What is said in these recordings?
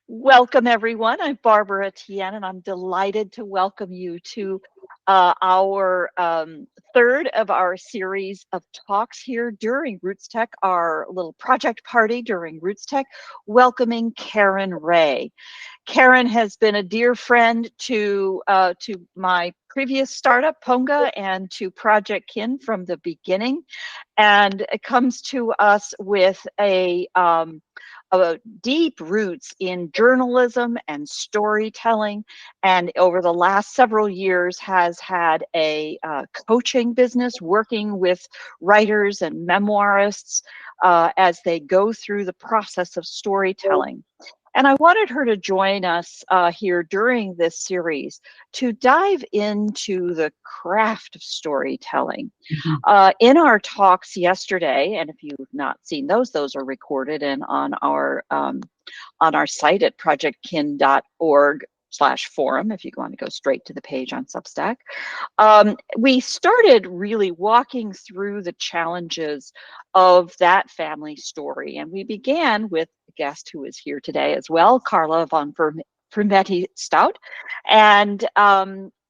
Welcome, everyone. I'm Barbara Tien, and I'm delighted to welcome you to our third of our series of talks here during Roots Tech, our little project party during Roots Tech, welcoming Karen Ray. Karen has been a dear friend to my previous startup, Ponga, and to Project Kin from the beginning, and it comes to us with deep roots in journalism and storytelling, and over the last several years has had a coaching business working with writers and memoirists as they go through the process of storytelling. And I wanted her to join us here during this series to dive into the craft of storytelling. In our talks yesterday, and if you've not seen those are recorded and on our site at projectkin.org/forum, if you want to go straight to the page on Substack. We started really walking through the challenges of that family story, and we began with a guest who is here today as well, Carla von Vermetti Stout, and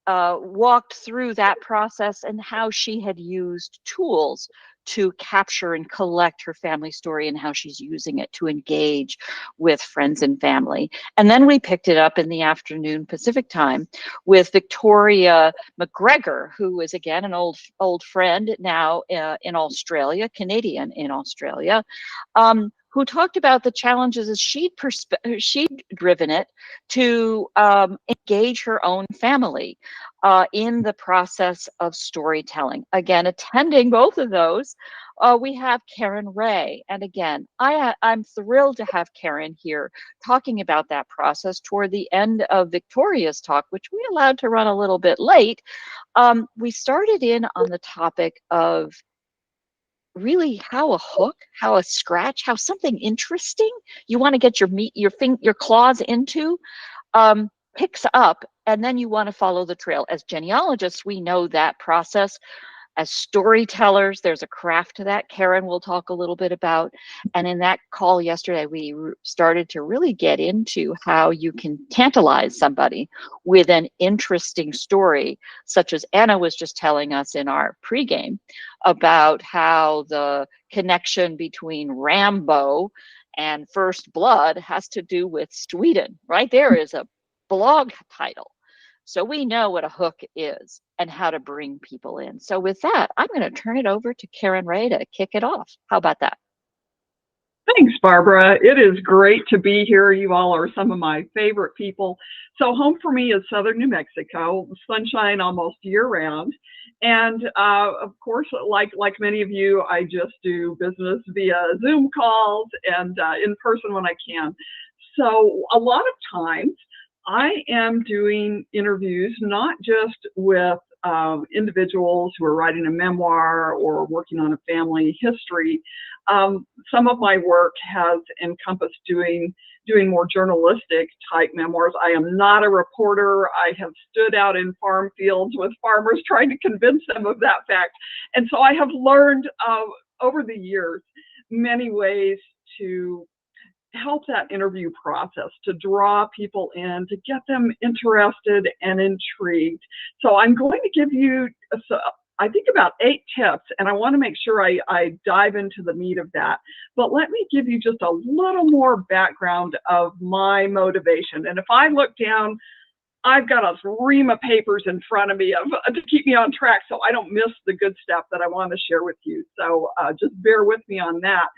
walked through that process and how she had used tools to capture and collect her family story and how she's using it to engage with friends and family. And then we picked it up in the afternoon Pacific time with Victoria McGregor, who is again an old friend now in Australia, Canadian in Australia, who talked about the challenges as she'd driven it to engage her own family in the process of storytelling. Again, attending both of those, we have Karen Ray. And again, I'm thrilled to have Karen here talking about that process toward the end of Victoria's talk, which we allowed to run a little bit late. We started in on the topic of really how a hook, how a scratch, how something interesting you want to get your claws into picks up, and then you want to follow the trail. As genealogists, we know that process. As storytellers, there's a craft to that. Karen will talk a little bit about. And in that call yesterday, we started to really get into how you can tantalize somebody with an interesting story, such as Anna was just telling us in our pregame about how the connection between Rambo and First Blood has to do with Sweden. Right there is a blog title. So we know what a hook is and how to bring people in. So with that, I'm going to turn it over to Karen Ray to kick it off. How about that? Thanks, Barbara. It is great to be here. You all are some of my favorite people. So home for me is southern New Mexico, sunshine almost year-round. And of course, like many of you, I just do business via Zoom calls and in person when I can. So a lot of times, I am doing interviews not just with individuals who are writing a memoir or working on a family history. Some of my work has encompassed doing more journalistic type memoirs. I am not a reporter. I have stood out in farm fields with farmers trying to convince them of that fact. And so I have learned over the years many ways to help that interview process, to draw people in, to get them interested and intrigued. So I'm going to give you, I think, about 8 tips, and I want to make sure I dive into the meat of that. But let me give you just a little more background of my motivation. And if I look down, I've got a ream of papers in front of me to keep me on track so I don't miss the good stuff that I want to share with you. So just bear with me on that.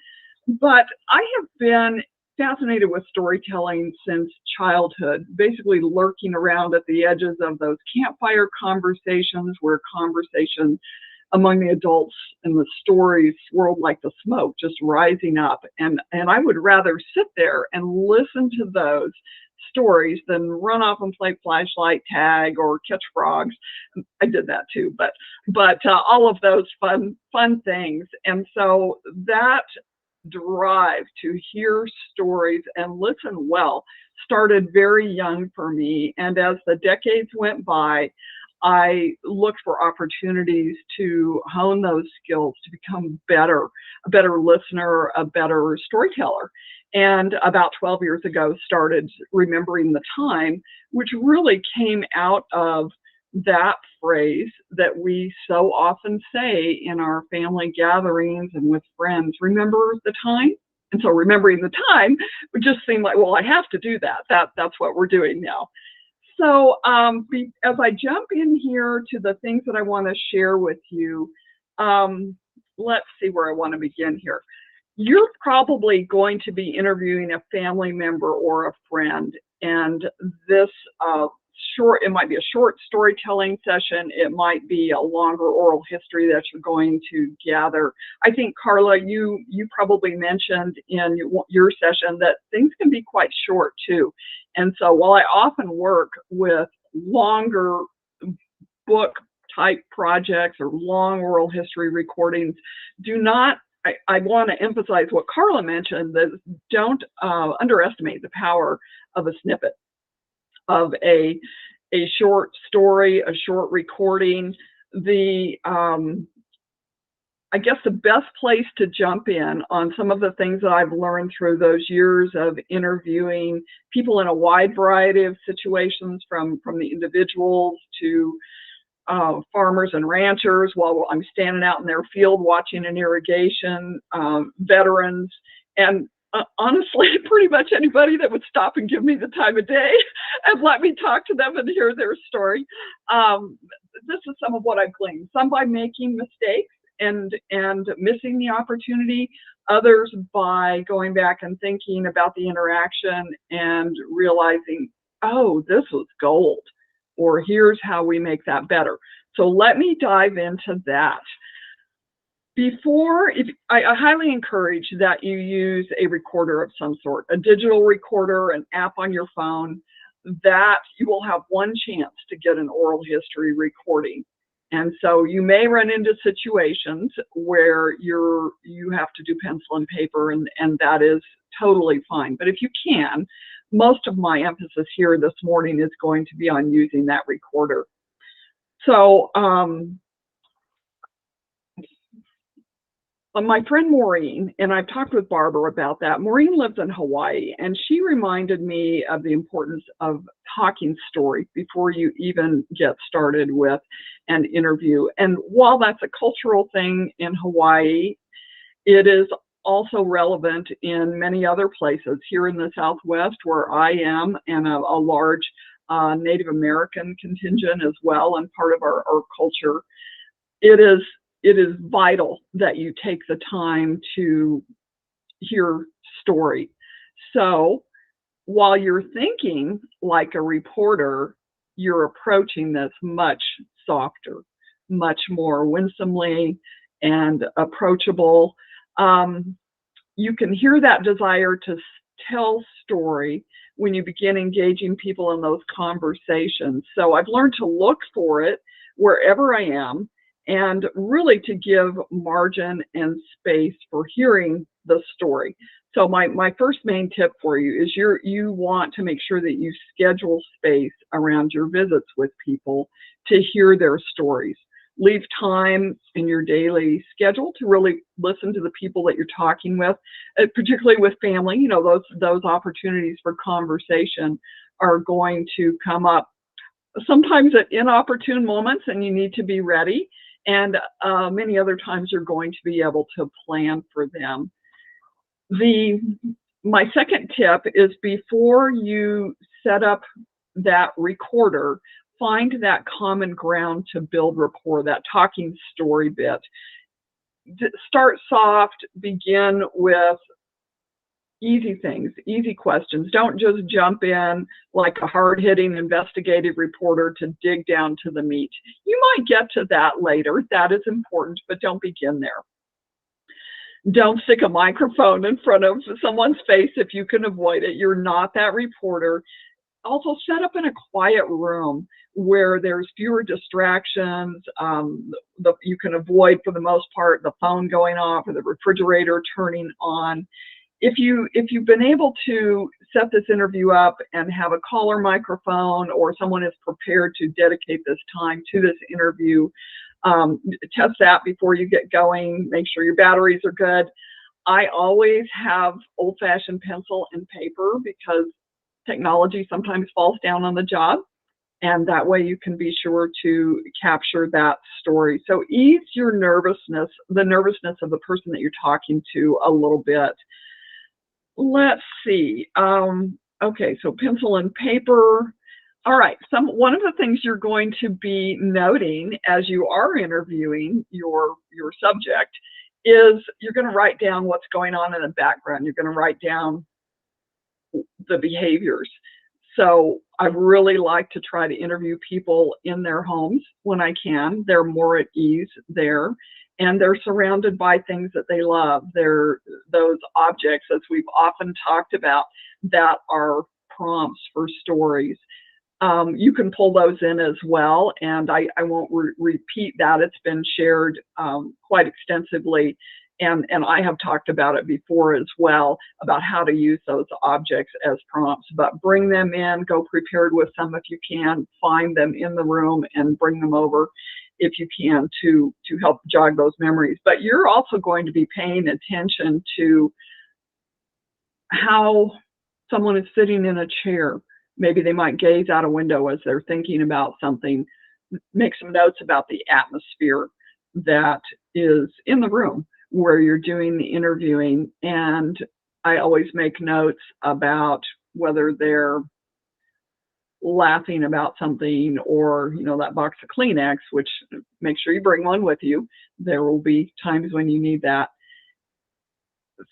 But I have been fascinated with storytelling since childhood, basically lurking around at the edges of those campfire conversations where conversation among the adults and the stories swirled like the smoke, just rising up. And I would rather sit there and listen to those stories than run off and play flashlight tag or catch frogs. I did that too, but all of those fun things. And so that drive to hear stories and listen well started very young for me. And as the decades went by, I looked for opportunities to hone those skills to become a better listener, a better storyteller. and about 12 years ago started remembering the time, which really came out of that phrase that we so often say in our family gatherings and with friends, remember the time? And so remembering the time would just seem like, well, I have to do that. That's what we're doing now. So as I jump in here to the things that I want to share with you, let's see where I want to begin here. You're probably going to be interviewing a family member or a friend, and this it might be a short storytelling session. It might be a longer oral history that you're going to gather. I think, Carla, you probably mentioned in your session that things can be quite short too. And so while I often work with longer book type projects or long oral history recordings, I want to emphasize what Carla mentioned, that don't underestimate the power of a snippet, of a short story, a short recording. I guess the best place to jump in on some of the things that I've learned through those years of interviewing people in a wide variety of situations, from the individuals to farmers and ranchers while I'm standing out in their field watching an irrigation, veterans, and honestly, pretty much anybody that would stop and give me the time of day and let me talk to them and hear their story. This is some of what I've gleaned. Some by making mistakes and missing the opportunity, others by going back and thinking about the interaction and realizing, oh, this was gold, or here's how we make that better. So let me dive into that. I highly encourage that you use a recorder of some sort, a digital recorder, an app on your phone, that you will have one chance to get an oral history recording. And so you may run into situations where you have to do pencil and paper, and that is totally fine. But if you can, most of my emphasis here this morning is going to be on using that recorder. So my friend Maureen, and I've talked with Barbara about that. Maureen lives in Hawaii, and she reminded me of the importance of talking story before you even get started with an interview. And while that's a cultural thing in Hawaii, it is also relevant in many other places. Here in the Southwest, where I am, and a large Native American contingent as well, and part of our culture, it is vital that you take the time to hear story. So while you're thinking like a reporter, you're approaching this much softer, much more winsomely and approachable. You can hear that desire to tell story when you begin engaging people in those conversations. So I've learned to look for it wherever I am, and really to give margin and space for hearing the story. So my first main tip for you is you want to make sure that you schedule space around your visits with people to hear their stories. Leave time in your daily schedule to really listen to the people that you're talking with, particularly with family. You know, those opportunities for conversation are going to come up sometimes at inopportune moments, and you need to be ready. And many other times you're going to be able to plan for them. My second tip is, before you set up that recorder, find that common ground to build rapport, that talking story bit. Start soft, begin with easy things, easy questions. Don't just jump in like a hard-hitting investigative reporter to dig down to the meat. You might get to that later. That is important, but don't begin there. Don't stick a microphone in front of someone's face if you can avoid it. You're not that reporter. Also, set up in a quiet room where there's fewer distractions. You can avoid, for the most part, the phone going off or the refrigerator turning on. If you've been able to set this interview up and have a caller microphone, or someone is prepared to dedicate this time to this interview, test that before you get going. Make sure your batteries are good. I always have old-fashioned pencil and paper because technology sometimes falls down on the job. And that way you can be sure to capture that story. So ease your nervousness, the nervousness of the person that you're talking to a little bit. Let's see. Okay, so pencil and paper. All right, one of the things you're going to be noting as you are interviewing your subject is you're going to write down what's going on in the background. You're going to write down the behaviors. So I really like to try to interview people in their homes when I can. They're more at ease there, and they're surrounded by things that they love. They're those objects, as we've often talked about, that are prompts for stories. You can pull those in as well, and I won't repeat that. It's been shared quite extensively, and I have talked about it before as well, about how to use those objects as prompts. But bring them in, go prepared with some if you can, find them in the room and bring them over if you can to help jog those memories. But you're also going to be paying attention to how someone is sitting in a chair. Maybe they might gaze out a window as they're thinking about something. Make some notes about the atmosphere that is in the room where you're doing the interviewing. And I always make notes about whether they're laughing about something, or, you know, that box of Kleenex, which make sure you bring one with you. There will be times when you need that.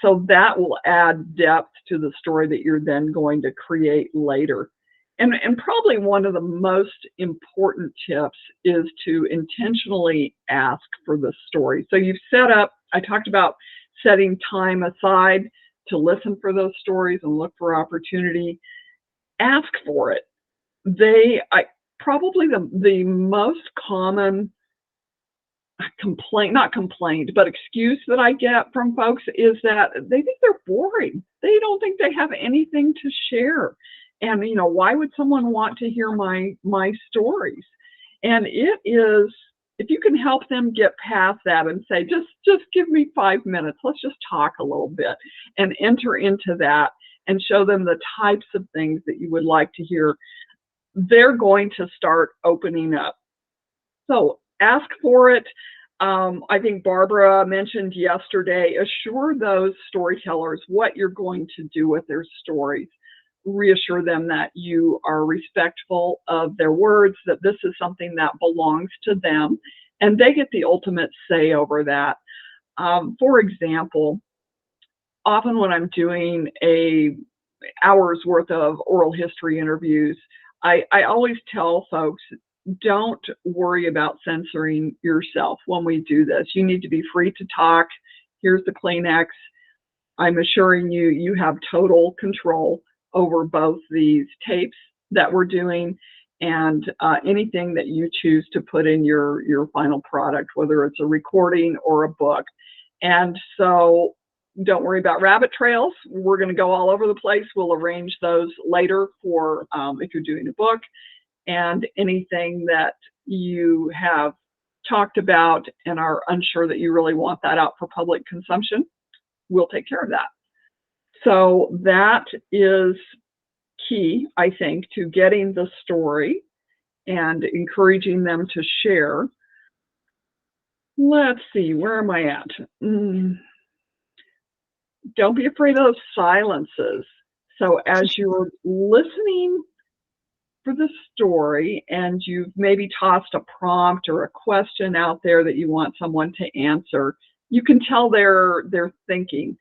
So that will add depth to the story that you're then going to create later. And probably one of the most important tips is to intentionally ask for the story. So you've set up, I talked about setting time aside to listen for those stories and look for opportunity. Ask for it. Probably the most common not complaint, but excuse that I get from folks is that they think they're boring. They don't think they have anything to share. And, you know, why would someone want to hear my stories? And it is, if you can help them get past that and say, just give me 5 minutes, let's just talk a little bit, and enter into that and show them the types of things that you would like to hear, they're going to start opening up. So ask for it. I think Barbara mentioned yesterday, assure those storytellers what you're going to do with their stories. Reassure them that you are respectful of their words, that this is something that belongs to them, and they get the ultimate say over that. For example, often when I'm doing a hour's worth of oral history interviews, I always tell folks, don't worry about censoring yourself when we do this. You need to be free to talk. Here's the Kleenex. I'm assuring you, you have total control over both these tapes that we're doing and anything that you choose to put in your final product, whether it's a recording or a book. And so don't worry about rabbit trails. We're going to go all over the place. We'll arrange those later for if you're doing a book. And anything that you have talked about and are unsure that you really want that out for public consumption, we'll take care of that. So that is key, I think, to getting the story and encouraging them to share. Let's see, where am I at? Don't be afraid of silences. So as you're listening for the story and you've maybe tossed a prompt or a question out there that you want someone to answer, you can tell they're thinking.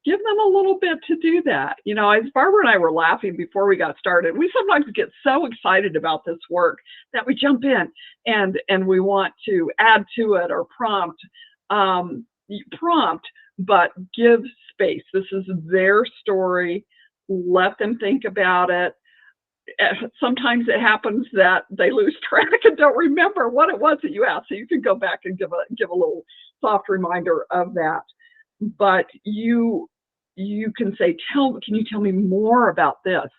Give them a little bit to do that. You know, as Barbara and I were laughing before we got started, we sometimes get so excited about this work that we jump in and we want to add to it or prompt, but give space. This is their story. Let them think about it. Sometimes it happens that they lose track and don't remember what it was that you asked. So you can go back and give a little soft reminder of that. But you can say, can you tell me more about this?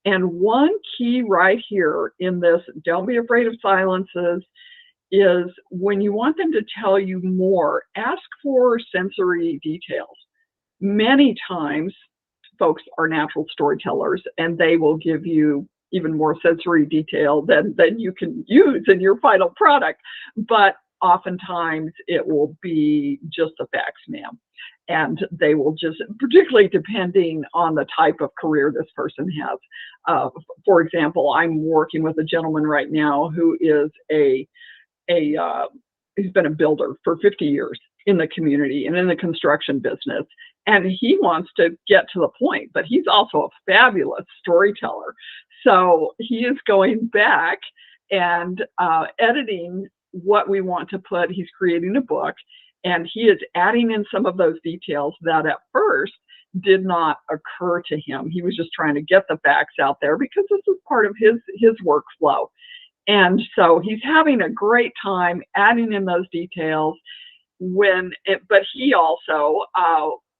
And one key right here in this, don't be afraid of silences, is when you want them to tell you more, ask for sensory details. Many times, folks are natural storytellers, and they will give you even more sensory detail than you can use in your final product. But oftentimes it will be just the facts, ma'am. And they will just, particularly depending on the type of career this person has. For example, I'm working with a gentleman right now who is he's been a builder for 50 years in the community and in the construction business. And he wants to get to the point, but he's also a fabulous storyteller. So he is going back and editing what we want to put. He's creating a book, and he is adding in some of those details that at first did not occur to him. He was just trying to get the facts out there because this is part of his workflow. And so he's having a great time adding in those details. But he also,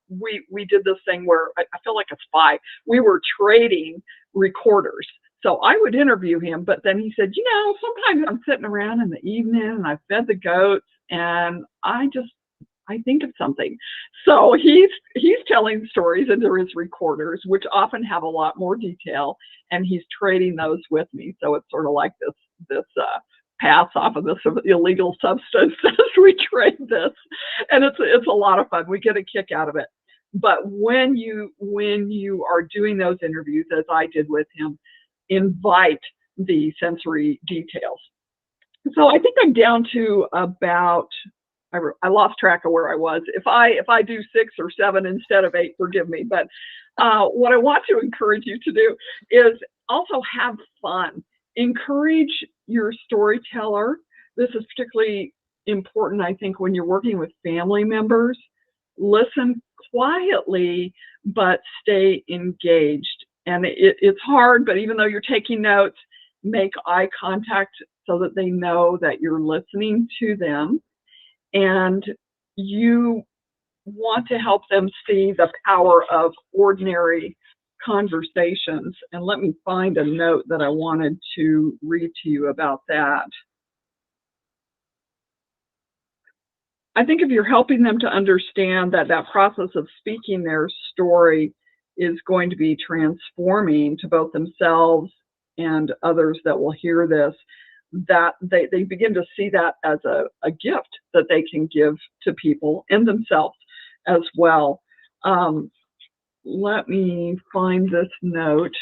we did this thing where I feel like a spy. We were trading recorders. So I would interview him, but then he said, sometimes I'm sitting around in the evening and I fed the goats and I think of something. So he's telling stories into his recorders, which often have a lot more detail, and he's trading those with me. So it's sort of like this pass off of this illegal substance as we trade this, and it's a lot of fun. We get a kick out of it. But when you are doing those interviews, as I did with him, invite the sensory details. So I think I'm down to about, I lost track of where I was. If I do 6 or 7 instead of 8, forgive me. But what I want to encourage you to do is also have fun. Encourage your storyteller. This is particularly important, I think, when you're working with family members. Listen quietly, but stay engaged. And it's hard, but even though you're taking notes, make eye contact so that they know that you're listening to them. And you want to help them see the power of ordinary conversations. And let me find a note that I wanted to read to you about that. I think if you're helping them to understand that process of speaking their story is going to be transforming to both themselves and others that will hear this, that they begin to see that as a gift that they can give to people and themselves as well. Let me find this note.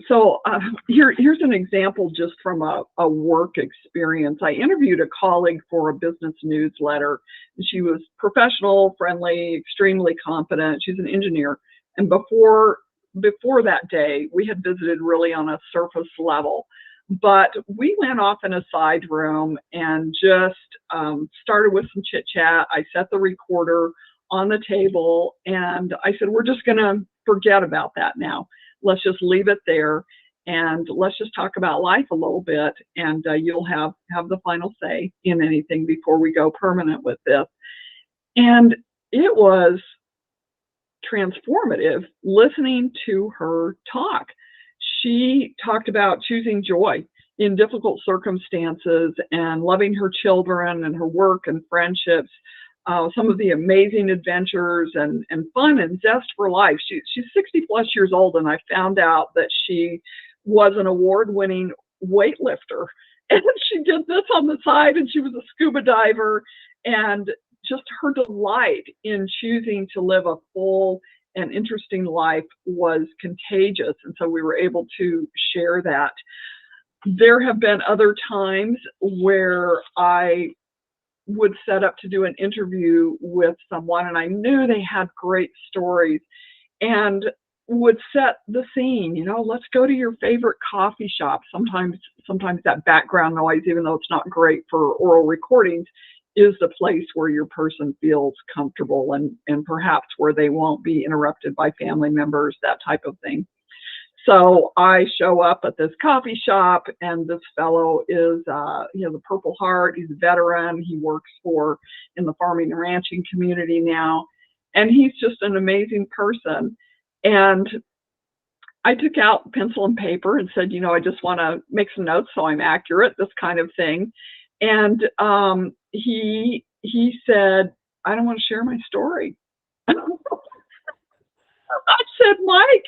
So here's an example just from a work experience. I interviewed a colleague for a business newsletter. She was professional, friendly, extremely competent. She's an engineer. And before that day, we had visited really on a surface level. But we went off in a side room and just started with some chit chat. I set the recorder on the table and I said, we're just going to forget about that now. Let's just leave it there and let's just talk about life a little bit, and you'll have the final say in anything before we go permanent with this. And it was transformative listening to her talk. She talked about choosing joy in difficult circumstances and loving her children and her work and friendships, some of the amazing adventures and fun and zest for life. She's 60 plus years old, and I found out that she was an award-winning weightlifter. And she did this on the side, and she was a scuba diver, and just her delight in choosing to live a full and interesting life was contagious. And so we were able to share that. There have been other times where I would set up to do an interview with someone and I knew they had great stories and would set the scene, let's go to your favorite coffee shop. Sometimes that background noise, even though it's not great for oral recordings, is the place where your person feels comfortable and perhaps where they won't be interrupted by family members, that type of thing. So I show up at this coffee shop, and this fellow is, he has a Purple Heart. He's a veteran. He works in the farming and ranching community now, and he's just an amazing person. And I took out pencil and paper and said, I just want to make some notes so I'm accurate, this kind of thing. And he said, I don't want to share my story. I said, Mike,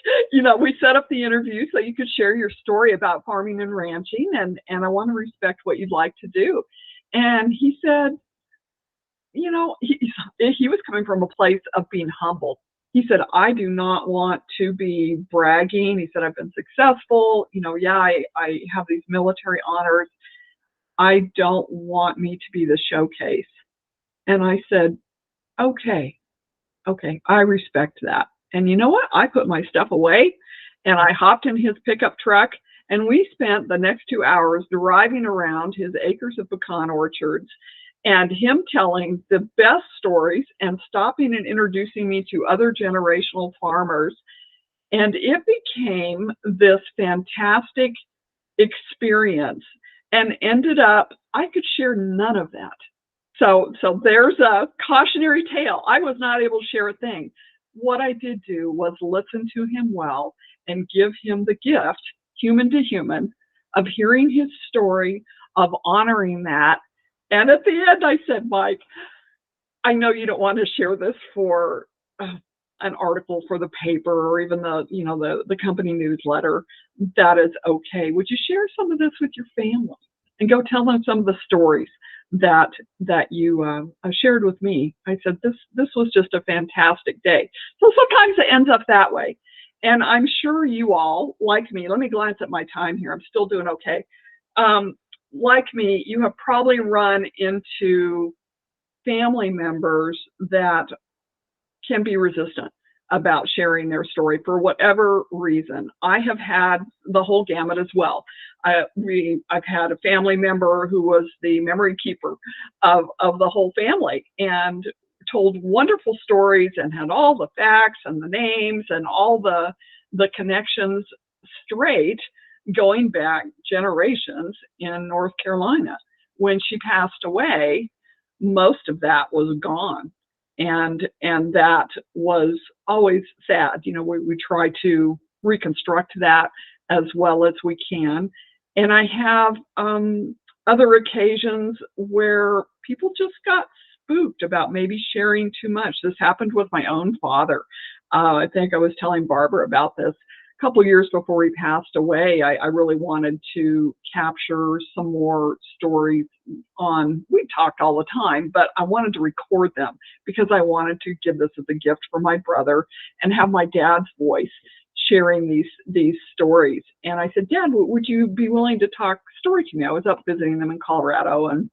we set up the interview so you could share your story about farming and ranching, and I want to respect what you'd like to do. And he said, he was coming from a place of being humble. He said, I do not want to be bragging. He said, I've been successful. Yeah, I have these military honors. I don't want me to be the showcase. And I said, okay, okay, I respect that. And you know what? I put my stuff away and I hopped in his pickup truck, and we spent the next 2 hours driving around his acres of pecan orchards and him telling the best stories and stopping and introducing me to other generational farmers. And it became this fantastic experience, and ended up, I could share none of that. So there's a cautionary tale. I was not able to share a thing. What I did do was listen to him well and give him the gift, human to human, of hearing his story, of honoring that. And at the end, I said, Mike, I know you don't want to share this for an article for the paper or even the company newsletter. That is okay. Would you share some of this with your family and go tell them some of the stories that you shared with me? I said, this was just a fantastic day. So sometimes it ends up that way. And I'm sure you all, like me, let me glance at my time here. I'm still doing okay. Like me, you have probably run into family members that can be resistant about sharing their story for whatever reason. I have had the whole gamut as well. I've had a family member who was the memory keeper of the whole family and told wonderful stories and had all the facts and the names and all the connections straight going back generations in North Carolina. When she passed away, most of that was gone. And that was always sad. We try to reconstruct that as well as we can. And I have other occasions where people just got spooked about maybe sharing too much. This happened with my own father. I think I was telling Barbara about this. A couple of years before he passed away, I really wanted to capture some more stories we talked all the time, but I wanted to record them because I wanted to give this as a gift for my brother and have my dad's voice sharing these stories. And I said, Dad, would you be willing to talk story to me? I was up visiting them in Colorado, and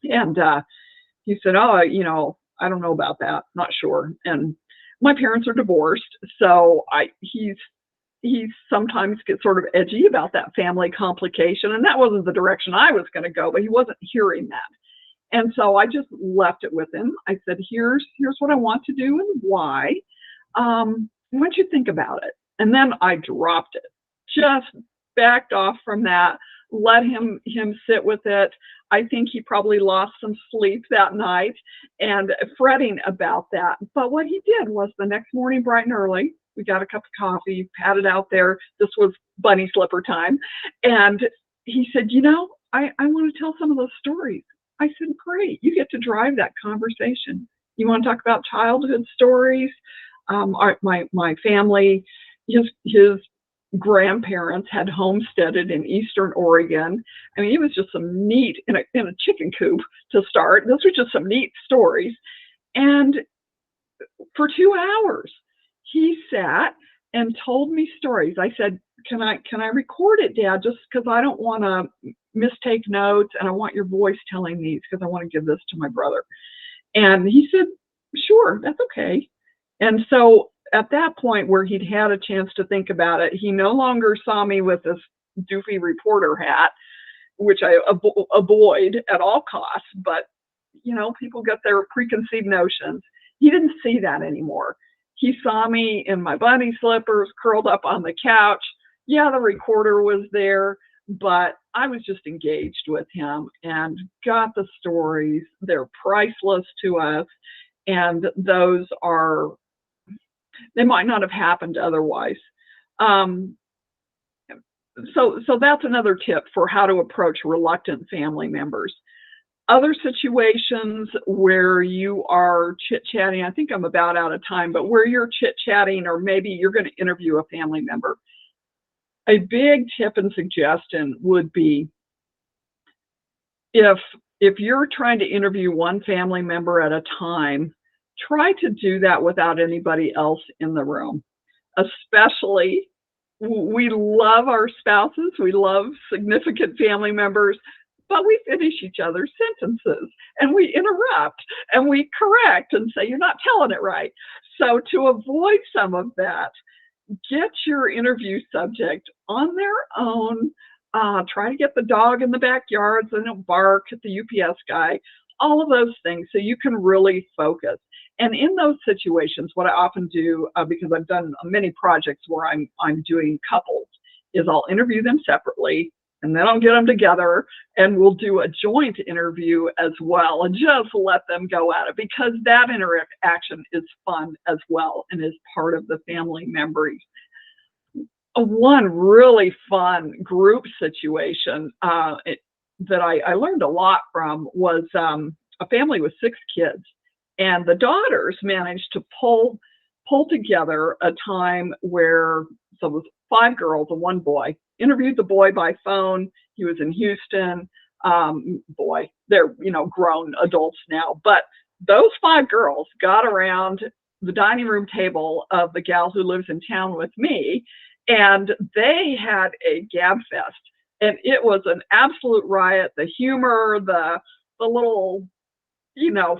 he said, oh, I don't know about that. Not sure. And my parents are divorced, so he sometimes gets sort of edgy about that family complication. And that wasn't the direction I was going to go, but he wasn't hearing that. And so I just left it with him. I said, here's what I want to do and why. Why don't you think about it? And then I dropped it, just backed off from that, let him sit with it. I think he probably lost some sleep that night and fretting about that. But what he did was the next morning, bright and early, we got a cup of coffee, patted out there. This was bunny slipper time. And he said, I want to tell some of those stories. I said, great. You get to drive that conversation. You want to talk about childhood stories? My family, his grandparents had homesteaded in Eastern Oregon. I mean, it was just some neat, in a chicken coop to start. Those were just some neat stories. And for 2 hours, he sat and told me stories. I said, can I record it, Dad, just because I don't want to mistake notes, and I want your voice telling these because I want to give this to my brother. And he said, sure, that's okay. And so at that point where he'd had a chance to think about it, he no longer saw me with this doofy reporter hat, which I avoid at all costs. But, people get their preconceived notions. He didn't see that anymore. He saw me in my bunny slippers, curled up on the couch. Yeah, the recorder was there, but I was just engaged with him and got the stories. They're priceless to us. And they might not have happened otherwise. So that's another tip for how to approach reluctant family members. Other situations where you are chit-chatting, I think I'm about out of time, but where you're chit-chatting, or maybe you're going to interview a family member, a big tip and suggestion would be, if you're trying to interview one family member at a time, try to do that without anybody else in the room. Especially, we love our spouses, we love significant family members, but we finish each other's sentences and we interrupt and we correct and say, you're not telling it right. So to avoid some of that, get your interview subject on their own. Try to get the dog in the backyard so they don't bark at the UPS guy, all of those things, so you can really focus. And in those situations, what I often do, because I've done many projects where I'm doing couples, is I'll interview them separately, and then I'll get them together, and we'll do a joint interview as well, and just let them go at it, because that interaction is fun as well and is part of the family memories. One really fun group situation that I learned a lot from was a family with 6 kids, and the daughters managed to pull together a time where, so it was 5 girls and 1 boy. Interviewed the boy by phone. He was in Houston. Boy, they're grown adults now, but those 5 girls got around the dining room table of the gal who lives in town with me, and they had a gab fest, and it was an absolute riot. The humor, the little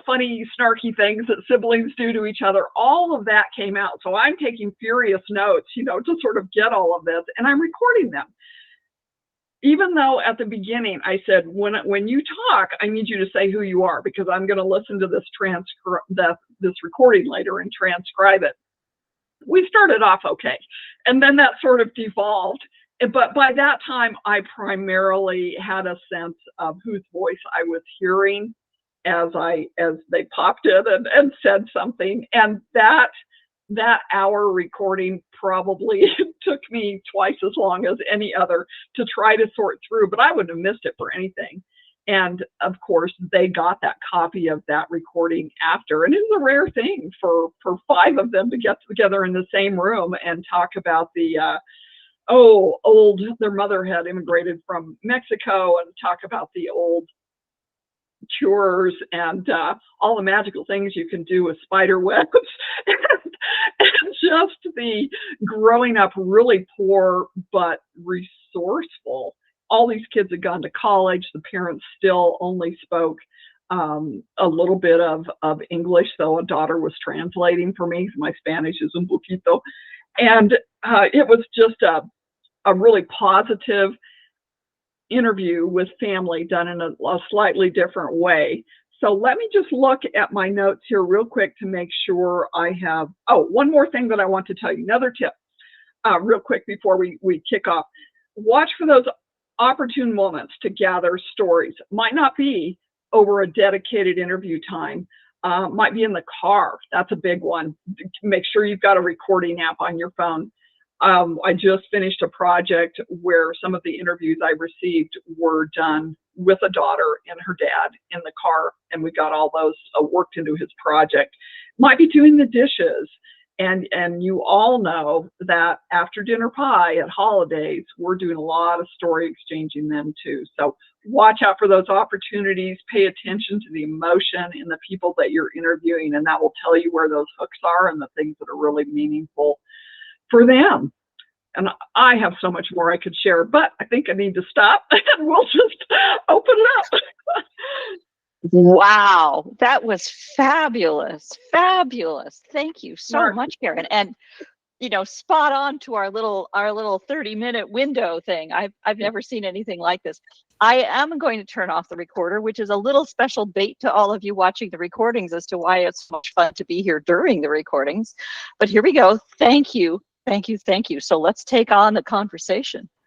funny, snarky things that siblings do to each other, all of that came out. So I'm taking furious notes, to sort of get all of this, and I'm recording them. Even though at the beginning I said, when you talk, I need you to say who you are, because I'm going to listen to this recording later and transcribe it. We started off okay, and then that sort of devolved. But by that time, I primarily had a sense of whose voice I was hearing as they popped in and said something. And that hour recording probably took me twice as long as any other to try to sort through, but I wouldn't have missed it for anything. And of course, they got that copy of that recording after. And it was a rare thing for 5 of them to get together in the same room and talk about their mother had immigrated from Mexico, and talk about the old cures and all the magical things you can do with spider webs. and just the growing up really poor but resourceful. All these kids had gone to college. The parents still only spoke a little bit of English, so a daughter was translating for me. My Spanish is un poquito. And it was just a really positive interview with family done in a slightly different way. So let me just look at my notes here real quick to make sure I have, one more thing that I want to tell you, another tip real quick before we kick off. Watch for those opportune moments to gather stories. Might not be over a dedicated interview time, might be in the car. That's a big one. Make sure you've got a recording app on your phone. I just finished a project where some of the interviews I received were done with a daughter and her dad in the car, and we got all those worked into his project. Might be doing the dishes, and you all know that after dinner pie at holidays, we're doing a lot of story exchanging them too. So watch out for those opportunities. Pay attention to the emotion in the people that you're interviewing, and that will tell you where those hooks are and the things that are really meaningful for them. And I have so much more I could share, but I think I need to stop and we'll just open it up. Wow, that was fabulous. Fabulous. Thank you so much, Karen. And spot on to our little 30-minute window thing. I've never seen anything like this. I am going to turn off the recorder, which is a little special bait to all of you watching the recordings as to why it's so much fun to be here during the recordings. But here we go. Thank you. Thank you. Thank you. So let's take on the conversation.